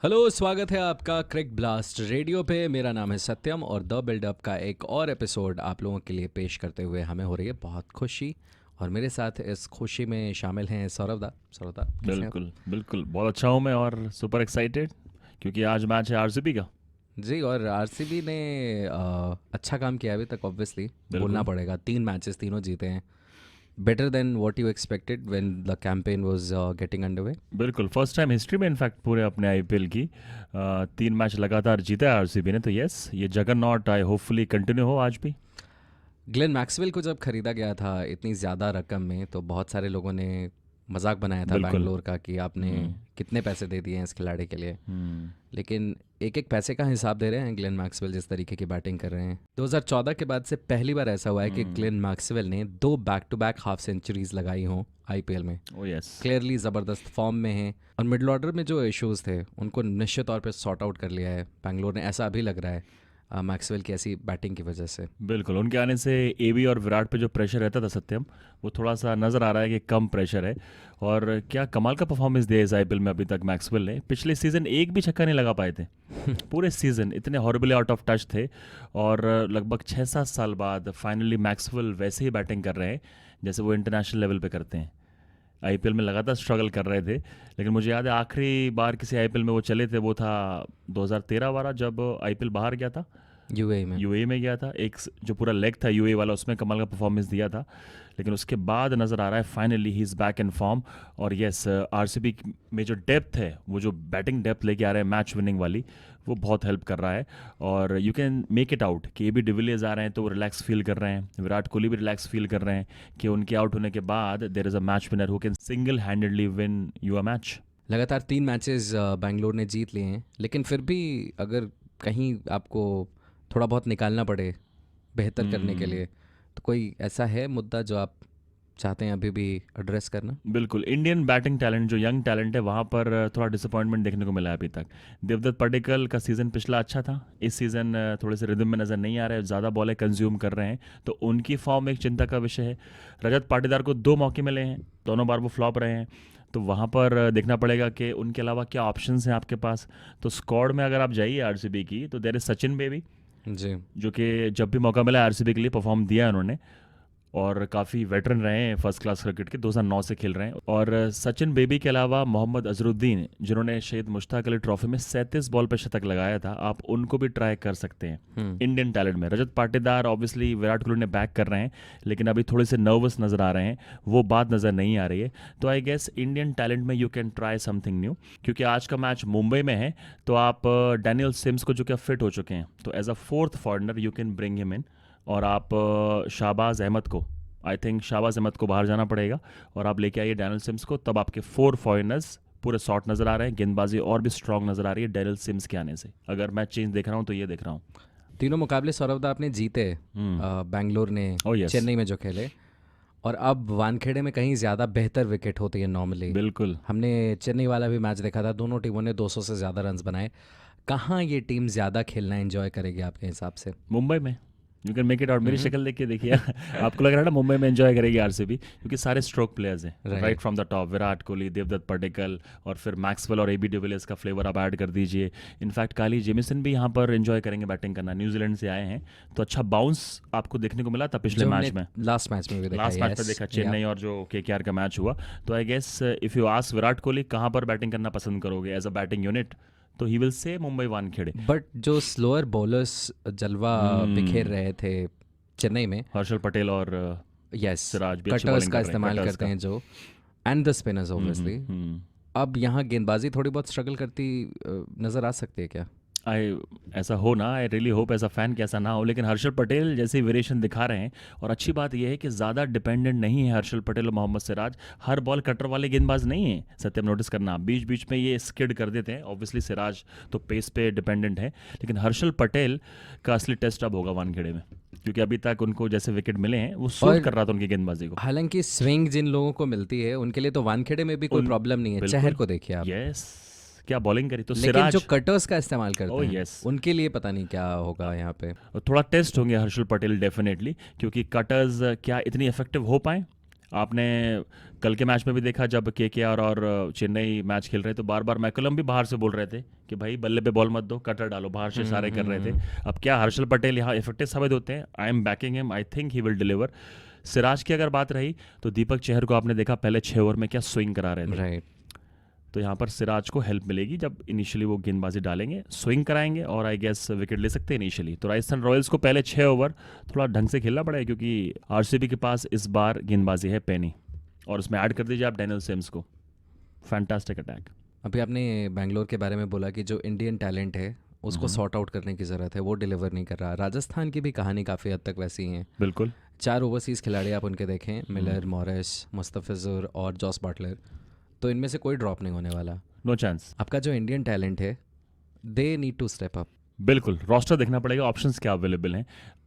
Hello, स्वागत है आपका क्रिक ब्लास्ट रेडियो पे। मेरा नाम है सत्यम और द बिल्डअप का एक और एपिसोड आप लोगों के लिए पेश करते हुए हमें हो रही है बहुत खुशी। और मेरे साथ इस खुशी में शामिल हैं सौरभ दा कैसे हैं आप? बिल्कुल बिल्कुल बहुत अच्छा हूँ मैं और सुपर एक्साइटेड क्योंकि आज मैच है आरसीबी का। जी, और आरसीबी ने अच्छा काम किया अभी तक, ऑब्वियसली बोलना बिल्कुल पड़ेगा। 3 मैचेस तीनों जीते हैं। Better than what you expected when the campaign was getting underway. बिल्कुल फर्स्ट टाइम हिस्ट्री में इनफैक्ट पूरे अपने आईपीएल की 3 मैच लगातार जीता है आरसीबी ने, तो यस ये जगरनॉट आई होपफुली कंटिन्यू हो आज भी। ग्लेन मैक्सवेल को जब खरीदा गया था इतनी ज़्यादा रकम में, तो बहुत सारे लोगों ने मजाक बनाया था बिल्कुल। बैंगलोर का कि आपने हम्म कितने पैसे दे दिए हैं इस खिलाड़ी के लिए। हम्म लेकिन एक एक पैसे का हिसाब दे रहे हैं ग्लेन मैक्सवेल जिस तरीके की बैटिंग कर रहे हैं। 2014 के बाद से पहली बार ऐसा हुआ है कि हम्म ग्लेन मैक्सवेल ने 2 back to back half centuries लगाई हों आईपीएल में। Oh yes. क्लियरली ज़बरदस्त फॉर्म में है और मिडल ऑर्डर में जो इश्यूज थे उनको निश्चित तौर पे सॉर्ट आउट कर लिया है बैंगलोर ने, ऐसा अभी लग रहा है मैक्सवेल की ऐसी बैटिंग की वजह से। बिल्कुल उनके आने से एबी और विराट पे जो प्रेशर रहता था सत्यम, वो थोड़ा सा नज़र आ रहा है कि कम प्रेशर है। और क्या कमाल का परफॉर्मेंस दिया इस आईपीएल में अभी तक मैक्सवेल ने। पिछले सीज़न एक भी छक्का नहीं लगा पाए थे पूरे सीज़न, इतने हॉरिबली आउट ऑफ टच थे। और लगभग 6-7 साल बाद फाइनली मैक्सवेल वैसे ही बैटिंग कर रहे हैं जैसे वो इंटरनेशनल लेवल पे करते हैं। आईपीएल में लगातार स्ट्रगल कर रहे थे, लेकिन मुझे याद है आखिरी बार किसी आईपीएल में वो चले थे वो था 2013 वाला, जब आईपीएल बाहर गया था। यूएई में। यूएई में गया था, जो पूरा लेग था यूएई वाला, उसमें कमाल का परफॉर्मेंस दिया था। लेकिन उसके बाद नज़र आ रहा है finally he is back in form. और यस आरसीबी में जो डेप्थ है, वो जो बैटिंग डेप्थ लेके आ रहे हैं मैच विनिंग वाली, वो बहुत हेल्प कर रहा है। और you can make it out कि ये भी डिविलियर्स आ रहे हैं तो वो रिलैक्स फील कर रहे हैं, विराट कोहली भी रिलैक्स फील कर रहे हैं कि उनके आउट होने के बाद there is a match winner who can single handedly win you a match. लगातार 3 मैचेस बैंगलोर ने जीत लिए हैं, लेकिन फिर भी अगर कहीं आपको थोड़ा बहुत निकालना पड़े बेहतर करने के हम्म लिए, तो कोई ऐसा है मुद्दा जो आप चाहते हैं अभी भी एड्रेस करना? बिल्कुल इंडियन बैटिंग टैलेंट, जो यंग टैलेंट है, वहाँ पर थोड़ा डिसअपॉइंटमेंट देखने को मिला है अभी तक। देवदत्त पडिक्कल का सीज़न पिछला अच्छा था, इस सीज़न थोड़े से रिदम में नज़र नहीं आ रहे, ज़्यादा बॉलें कंज्यूम कर रहे हैं, तो उनकी फॉर्म एक चिंता का विषय है। रजत पाटीदार को 2 मौके मिले हैं, दोनों बार वो फ्लॉप रहे हैं, तो वहाँ पर देखना पड़ेगा कि उनके अलावा क्या ऑप्शंस हैं आपके पास। तो स्क्वाड में अगर आप जाइए आरसीबी की, तो देयर इज सचिन बेबी, जी। जो कि जब भी मौका मिला आरसीबी के लिए परफॉर्म दिया है उन्होंने, और काफ़ी वेटरन रहे हैं फर्स्ट क्लास क्रिकेट के, 2009 से खेल रहे हैं। और सचिन बेबी के अलावा मोहम्मद अजरुद्दीन, जिन्होंने शहीद मुश्ताक अली ट्रॉफी में 37 बॉल पर शतक लगाया था, आप उनको भी ट्राई कर सकते हैं हम्म। इंडियन टैलेंट में। रजत पाटीदार ऑब्वियसली विराट कोहली ने बैक कर रहे हैं, लेकिन अभी थोड़े से नर्वस नज़र आ रहे हैं, वो बात नज़र नहीं आ रही है। तो आई गेस इंडियन टैलेंट में you can try something new, क्योंकि आज का मैच मुंबई में है। तो आप डैनियल सिम्स को, जो कि फिट हो चुके हैं, तो as a fourth foreigner you can bring him in. और आप शाहबाज अहमद को, आई थिंक शाहबाज अहमद को बाहर जाना पड़ेगा, और आप लेके आइए डैनियल सिम्स को। तब आपके 4 फॉरनर्स पूरे शॉट नज़र आ रहे हैं, गेंदबाजी और भी स्ट्रांग नज़र आ रही है डैनियल सिम्स के आने से। अगर मैं चेंज देख रहा हूँ तो ये देख रहा हूँ। तीनों मुकाबले सौरभ दा आपने जीते हम्म बैंगलोर ने, ओ यस। चेन्नई में जो खेले। और अब वानखेड़े में कहीं ज़्यादा बेहतर विकेट होती है नॉर्मली। बिल्कुल हमने चेन्नई वाला भी मैच देखा था, दोनों टीमों ने 200 से ज़्यादा रन्स बनाए। कहाँ ये टीम ज़्यादा खेलना एंजॉय करेगी आपके हिसाब से? मुंबई में, you can make it out. मेरी हम्म। शक्ल देख के देखिए आपको लग रहा है ना मुंबई में एंजॉय करेगी आरसीबी, क्योंकि सारे स्ट्रोक प्लेयर्स हैं right right. From the top, Virat Kohli, Devdutt Padikkal, और फिर मैक्सवेल और एबी डिविलियर्स का फ्लेवर आप ऐड कर दीजिए। इनफैक्ट काली जेमिसन भी यहाँ पर एंजॉय करेंगे बैटिंग करना, न्यूजीलैंड से आए हैं, तो अच्छा बाउंस आपको देखने को मिला था पिछले जो मैच हमने में। लास्ट मैच में भी देखा, लास्ट मैच पे यस देखा या। चेन्नई और जो केकेआर का मैच हुआ। तो I guess if you ask Virat Kohli कहाँ पर बैटिंग करना पसंद करोगे एज अ बैटिंग यूनिट, तो he will say Mumbai Wankhede. But जो स्लोअर बॉलर्स जलवा बिखेर हम्म रहे थे चेन्नई में, हर्षल पटेल और यस, सिराज भी अच्छी कटर्स बॉलिंग का कर रहे हैं, इस्तेमाल कटर्स करते का। हैं जो, and the spinners hmm obviously. Hmm अब यहाँ गेंदबाजी थोड़ी बहुत स्ट्रगल करती नज़र आ सकती है क्या? आई ऐसा हो ना, I really hope as a fan कि ऐसा ना हो, लेकिन हर्षल पटेल जैसे वेरिएशन दिखा रहे हैं। और अच्छी बात यह है कि ज़्यादा डिपेंडेंट नहीं है हर्षल पटेल और मोहम्मद सिराज, हर बॉल कटर वाले गेंदबाज नहीं है सत्यम, नोटिस करना, बीच बीच में ये स्किड कर देते हैं। ऑब्वियसली सिराज तो पेस पे डिपेंडेंट है, लेकिन हर्षल पटेल का असली टेस्ट अब होगा वानखेड़े में, क्योंकि अभी तक उनको जैसे विकेट मिले हैं वो सूट और कर रहा था उनकी गेंदबाजी को। हालांकि स्विंग जिन लोगों को मिलती है उनके लिए तो वानखेड़े में भी कोई उन प्रॉब्लम नहीं है, चहर बिल्कुल को देखिए आप। यस, क्या बॉलिंग करी तो लेकिन जो सिराज। कटर्स का इस्तेमाल ओ करते हैं यस, उनके लिए पता नहीं क्या होगा यहाँ पे। थोड़ा टेस्ट होंगे हर्षल पटेल डेफिनेटली, क्योंकि कटर्स क्या इतनी इफेक्टिव हो पाए। आपने कल के मैच में भी देखा जब केकेआर और चेन्नई मैच खेल रहे थे तो बार बार मैकलम भी बाहर से बोल रहे थे कि भाई बल्ले पे बॉल मत दो, कटर डालो, बाहर से इशारे कर रहे थे। अब क्या हर्षल पटेल यहाँ इफेक्टिव साबित होते हैं? I am banking him, I think he will deliver. Siraj की अगर बात रही तो दीपक चहर को आपने देखा पहले 6 ओवर में क्या स्विंग करा रहे थे। राइट। तो यहाँ पर सिराज को हेल्प मिलेगी जब इनिशियली वो गेंदबाजी डालेंगे, स्विंग कराएंगे और आई गेस विकेट ले सकते हैं इनिशियली। तो राजस्थान रॉयल्स को पहले 6 ओवर थोड़ा ढंग से खेलना पड़ेगा क्योंकि आरसीबी के पास इस बार गेंदबाजी है पेनी, और उसमें ऐड कर दीजिए आप डैनियल सिम्स को, फैंटास्टिक अटैक। अभी आपने बैंगलोर के बारे में बोला कि जो इंडियन टैलेंट है उसको सॉर्ट आउट करने की ज़रूरत है, वो डिलीवर नहीं कर रहा। राजस्थान की भी कहानी काफ़ी हद तक वैसी ही है। बिल्कुल। 4 ओवरसीज़ खिलाड़ी आप उनके देखें, मिलर, मॉरिस, मुस्तफिजुर और जॉस बटलर, तो इनमें से कोई ड्रॉप नहीं होने वाला। No chance. आपका जो इंडियन टैलेंट है, they need to step up. बिल्कुल, रोस्टर देखना पड़ेगा, ऑप्शंस क्या अवेलेबल हैं।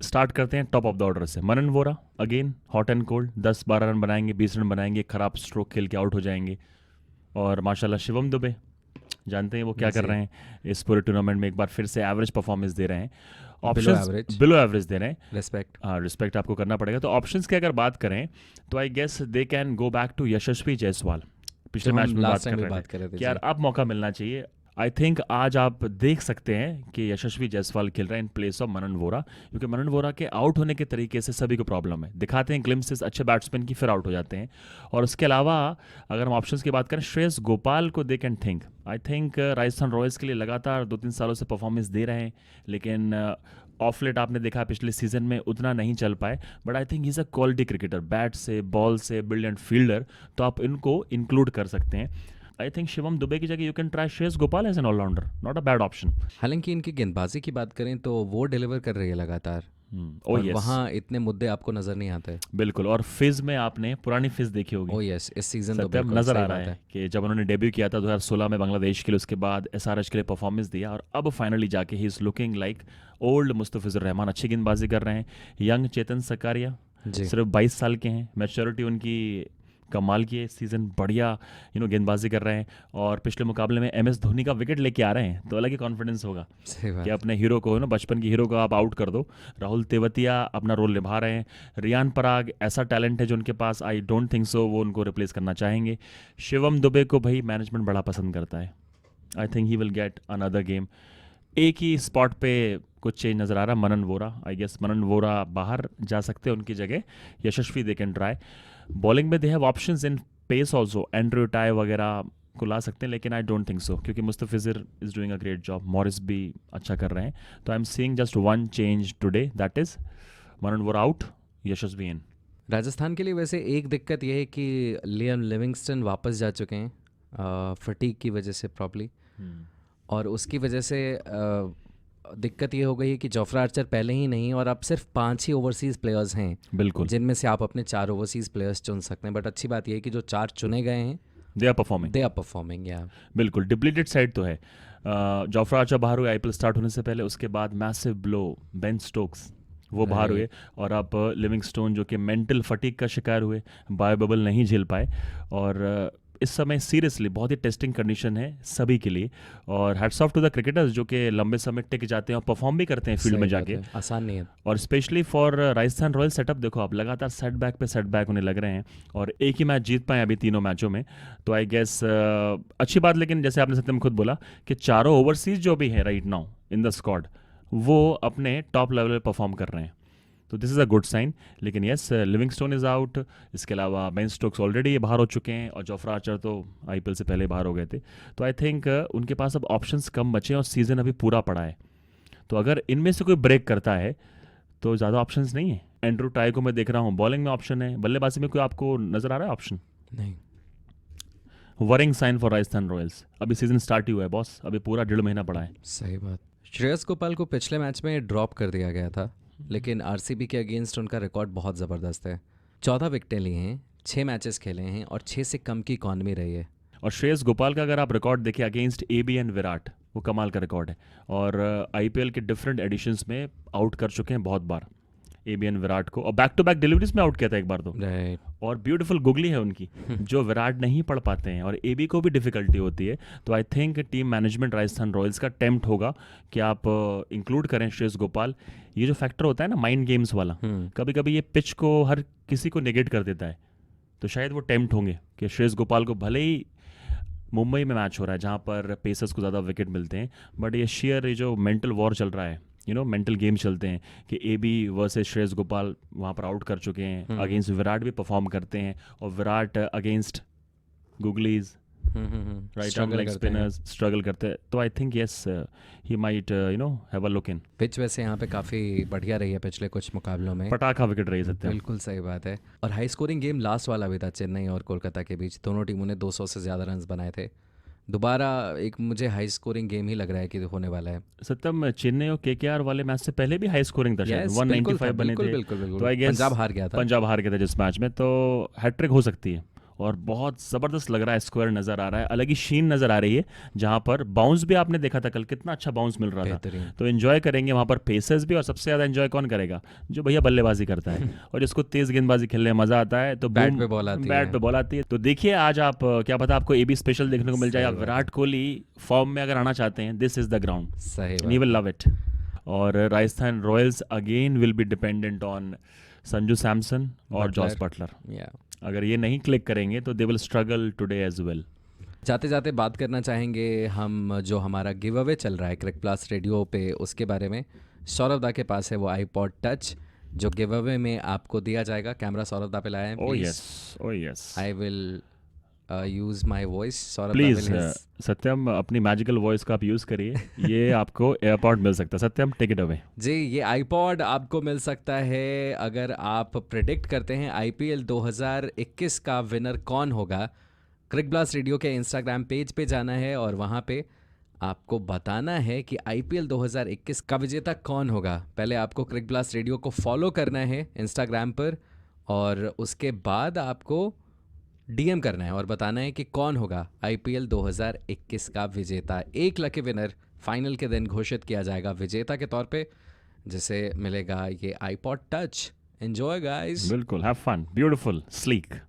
स्टार्ट करते हैं टॉप ऑफ द ऑर्डर से। Manan Vora again hot and cold, 10-12 run बनाएंगे, 20 रन बनाएंगे, खराब स्ट्रोक खेल के आउट हो जाएंगे। और माशाल्लाह शिवम दुबे, जानते हैं वो क्या कर रहे हैं इस पूरे टूर्नामेंट में, एक बार फिर से एवरेज परफॉर्मेंस दे रहे हैं। ऑप्शंस बिलो एवरेज दे रहे हैं। रिस्पेक्ट। हाँ, रिस्पेक्ट आपको करना पड़ेगा। तो ऑप्शंस की अगर बात करें तो I guess they can go back to Yashasvi Jaiswal. पिछले मैच में बात कर रहे थे कि यार अब मौका मिलना चाहिए। आई थिंक आज आप देख सकते हैं कि यशस्वी जायसवाल खेल रहे हैं इन प्लेस ऑफ मनन वोरा, क्योंकि मनन वोरा के आउट होने के तरीके से सभी को प्रॉब्लम है। दिखाते हैं ग्लिम्सेस अच्छे बैट्समैन की, फिर आउट हो जाते हैं। और उसके अलावा अगर हम ऑप्शंस की बात करें, श्रेयस गोपाल को they can think. I think Rajasthan Royals के लिए लगातार 2-3 सालों से परफॉर्मेंस दे रहे हैं, लेकिन ऑफ लेट आपने देखा पिछले सीजन में उतना नहीं चल पाए। But I think is a quality cricketer, bat से, बॉल से, ब्रिलियंट फील्डर, तो आप इनको इंक्लूड कर सकते हैं। आई थिंक शिवम दुबे की जगह you can try Shreyas Gopal as an allrounder, not a bad option. हालांकि इनकी गेंदबाजी की बात करें तो वो डिलीवर कर रही है लगातार, और वहाँ इतने मुद्दे आपको नजर नहीं आते। बिल्कुल। और फिज में आपने पुरानी फिज देखी होगी। ओह यस, इस सीजन तो सत्यम नजर आ रहा है कि जब उन्होंने डेब्यू किया था 2016 में बांग्लादेश के लिए, उसके बाद एसआरएच के लिए परफॉर्मेंस दिया, और अब फाइनली जाके he is looking like old Mustafizur Rahman. अच्छी गेंदबाजी कर रहे हैं। यंग चेतन सकारिया सिर्फ 22 साल के हैं, मैच्योरिटी उनकी कमाल की है इस सीज़न, बढ़िया गेंदबाजी कर रहे हैं। और पिछले मुकाबले में एमएस धोनी का विकेट लेके आ रहे हैं, तो अलग ही कॉन्फिडेंस होगा कि अपने हीरो को बचपन की हीरो को आप आउट कर दो। राहुल तेवतिया अपना रोल निभा रहे हैं। रियान पराग ऐसा टैलेंट है जो उनके पास, आई डोंट थिंक सो वो उनको रिप्लेस करना चाहेंगे। शिवम दुबे को भाई मैनेजमेंट बड़ा पसंद करता है। I think he will get another game. एक ही स्पॉट पे कुछ चेंज नज़र आ रहा, मनन वोरा। आई गेस मनन वोरा बाहर जा सकते हैं, उनकी जगह Yashasvi they can try. Bowling में they have options in pace also, Andrew Tye वगैरह को ला सकते हैं, लेकिन आई डोंट थिंक सो, क्योंकि Mustafizur is doing a great job, Morris भी अच्छा कर रहे हैं। तो I am seeing just one change today, that is Manan Vora out, Yashasvi in. Rajasthan के लिए वैसे एक दिक्कत यह है कि लियम लिविंगस्टन वापस जा चुके हैं फटीक की वजह से प्रॉब्ली, और उसकी वजह से दिक्कत ये हो गई है कि जोफ्रा आर्चर पहले ही नहीं, और अब सिर्फ 5 ही ओवरसीज़ प्लेयर्स हैं बिल्कुल, जिनमें से आप अपने 4 ओवरसीज़ प्लेयर्स चुन सकते हैं। बट अच्छी बात यह है कि जो 4 चुने गए हैं दे आर परफॉर्मिंग या बिल्कुल। डिप्लीटेड साइड तो है। जोफ्रा आर्चर बाहर हुए आईपीएल स्टार्ट होने से पहले, उसके बाद मैसिव ब्लो बेन स्टोक्स वो बाहर हुए, और अब लिविंगस्टोन जो कि मेंटल फटीक का शिकार हुए, बायो बबल नहीं झेल पाए। और इस समय सीरियसली बहुत ही टेस्टिंग कंडीशन है सभी के लिए, और hats off to the cricketers जो कि लंबे समय टिक जाते हैं और परफॉर्म भी करते हैं फील्ड में जाके, आसान नहीं है। और specially for Rajasthan royal setup देखो आप, लगातार सेटबैक पे सेटबैक उन्हें लग रहे हैं, और एक ही मैच जीत पाए अभी तीनों मैचों में, तो आई गेस अच्छी बात। लेकिन जैसे आपने सत्यम खुद बोला कि चारों ओवरसीज जो भी हैं right now in the squad, वो अपने टॉप लेवल पे परफॉर्म कर रहे हैं, तो this is a good sign. लेकिन यस, लिविंगस्टोन इज़ आउट, इसके अलावा बेन स्टोक्स ऑलरेडी बाहर हो चुके हैं, और जोफ्रा आर्चर तो आईपीएल से पहले बाहर हो गए थे। तो आई थिंक उनके पास अब ऑप्शंस कम बचे हैं, और सीज़न अभी पूरा पड़ा है, तो अगर इनमें से कोई ब्रेक करता है तो ज़्यादा ऑप्शंस नहीं है। एंड्रू टाई को मैं देख रहा हूँ, बॉलिंग में ऑप्शन है, बल्लेबाजी में कोई आपको नज़र आ रहा है ऑप्शन? नहीं। Worrying sign for Rajasthan Royals. अभी सीजन स्टार्ट ही हुआ है बॉस, अभी पूरा 1.5 महीना पड़ा है। सही बात। श्रेयस गोपाल को पिछले मैच में ड्रॉप कर दिया गया था, लेकिन आरसीबी के अगेंस्ट उनका रिकॉर्ड बहुत ज़बरदस्त है। 14 विकेटें ली हैं, 6 मैचेस खेले हैं, और 6 से कम की इकॉनमी रही है। और श्रेयस गोपाल का अगर आप रिकॉर्ड देखें अगेंस्ट एबी एंड विराट, वो कमाल का रिकॉर्ड है, और आईपीएल के डिफरेंट एडिशंस में आउट कर चुके हैं बहुत बार एबी एंड विराट को, और बैक टू बैक डिलीवरीज में आउट किया था एक बार तो। और ब्यूटीफुल गुगली है उनकी जो विराट नहीं पढ़ पाते हैं, और एबी को भी डिफिकल्टी होती है। तो I think team management Rajasthan Royals का टेम्प्ट होगा कि आप इंक्लूड करें श्रेयस गोपाल। ये जो फैक्टर होता है ना माइंड गेम्स वाला, कभी कभी ये पिच को हर किसी को नेगेट कर देता है, तो शायद वो टेम्प्ट होंगे कि श्रेयस गोपाल को, भले ही मुंबई में मैच हो रहा है जहाँ पर पेसर्स को ज़्यादा विकेट मिलते हैं, बट ये शेयर, ये जो मेंटल वॉर चल रहा है, मेंटल गेम चलते हैं कि AB वर्सेस श्रेयस गोपाल वहाँ पर आउट कर चुके हैं, अगेंस्ट विराट भी परफॉर्म करते हैं, और Virat against googlies, right arm leg spinners struggle करते हैं। तो I think yes, he might have a look in. Pitch वैसे यहाँ पे काफ़ी बढ़िया रही है पिछले कुछ मुकाबलों में, पटाखा विकेट रही सकते हैं। बिल्कुल सही बात है। और हाई स्कोरिंग गेम लास्ट वाला भी था चेन्नई और कोलकाता के बीच, दोनों टीमों ने 200 से ज़्यादा रन्स बनाए थे। दोबारा एक मुझे हाई स्कोरिंग गेम ही लग रहा है कि होने वाला है। सत्यम, चेन्नई और KKR वाले मैच से पहले भी हाई स्कोरिंग था, शायद Yes, बिल्कुल 195 था, बने बिल्कुल थे। बिल्कुल बिल्कुल। तो आई गेस पंजाब हार गया था। पंजाब हार गया था जिस मैच में, तो हैट्रिक हो सकती है। और बहुत ज़बरदस्त लग रहा है, स्क्वायर नज़र आ रहा है, अलग ही शीन नज़र आ रही है। जहाँ पर बाउंस भी आपने देखा था कल, कितना अच्छा बाउंस मिल रहा था। बेहतरीन। तो एंजॉय करेंगे वहाँ पर पेसर्स भी, और सबसे ज़्यादा एंजॉय कौन करेगा? जो भैया बल्लेबाजी करता है और जिसको तेज़ गेंदबाजी खेलने में मज़ा आता है। तो बैट boom, पे बॉल आती बैट है। पे बॉल आती है। तो देखिए आज आप, क्या पता आपको AB स्पेशल देखने को मिल जाए। सही आप बात विराट कोहली फॉर्म में अगर आना चाहते हैं, दिस इज़ द ग्राउंड, सही and he will love it. और Rajasthan Royals again will be dependent on Sanju Samson और जॉस बटलर। या अगर ये नहीं क्लिक करेंगे तो they will struggle today as well. जाते जाते बात करना चाहेंगे हम, जो हमारा गिव अवे चल रहा है क्रिक प्लस रेडियो पे, उसके बारे में। सौरभ दा के पास है वो iPod टच, जो गिव अवे में आपको दिया जाएगा। कैमरा सौरभ दा पे लाया है, oh please. Yes, oh yes, I will use my voice. Saurabh da please will his- सत्यम, अपनी मैजिकल वॉइस का आप यूज करिए, ये आपको एयरपॉड मिल सकता है। सत्यम, टेक इट अवे। जी, ये iPod आपको मिल सकता है अगर आप प्रिडिक्ट करते हैं IPL 2021 का विनर कौन होगा। क्रिक ब्लास्ट रेडियो के इंस्टाग्राम पेज पे जाना है और वहाँ पे आपको बताना है कि IPL 2021 का विजेता कौन होगा। पहले आपको क्रिक ब्लास्ट रेडियो को फॉलो करना है इंस्टाग्राम पर, और उसके बाद आपको DM करना है और बताना है कि कौन होगा IPL 2021 का विजेता। एक लकी विनर फाइनल के दिन घोषित किया जाएगा विजेता के तौर पे, जिसे मिलेगा ये iPod टच। Enjoy guys. बिल्कुल, हैव फन, ब्यूटीफुल, स्लीक।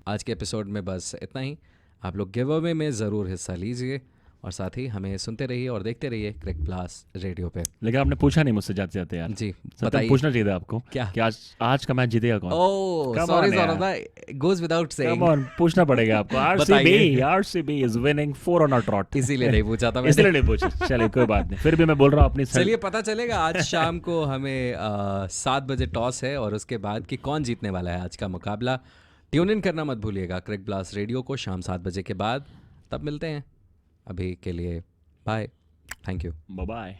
आज के एपिसोड में बस इतना ही। आप लोग गिव अवे में ज़रूर हिस्सा लीजिए, और साथ ही हमें सुनते रहिए और देखते रहिए क्रिक प्लस रेडियो पे। लेकिन आपने पूछा नहीं मुझसे जाते जाते यार। जी सत्यम, बताइए। पूछना चाहिए था आपको क्या? कि आज का मैच जीतेगा कौन? ओह Come सॉरी on यार। सौरभ दा, goes without Come saying। on, पूछना पड़ेगा आपको। बताइए। RCB is winning 4 on a trot। इसीलिए नहीं पूछा था मैंने। इसलिए नहीं पूछा, चलिए कोई बात नहीं, फिर भी मैं बोल रहा हूँ अपनी चलिए पता चलेगा आज शाम को हमें 7 बजे टॉस है, और उसके बाद कि कौन जीतने वाला है आज का मुकाबला। ट्यून इन करना मत भूलिएगा क्रिक ब्लास्ट रेडियो को शाम 7 बजे के बाद। तब मिलते हैं, अभी के लिए bye, thank you, bye bye.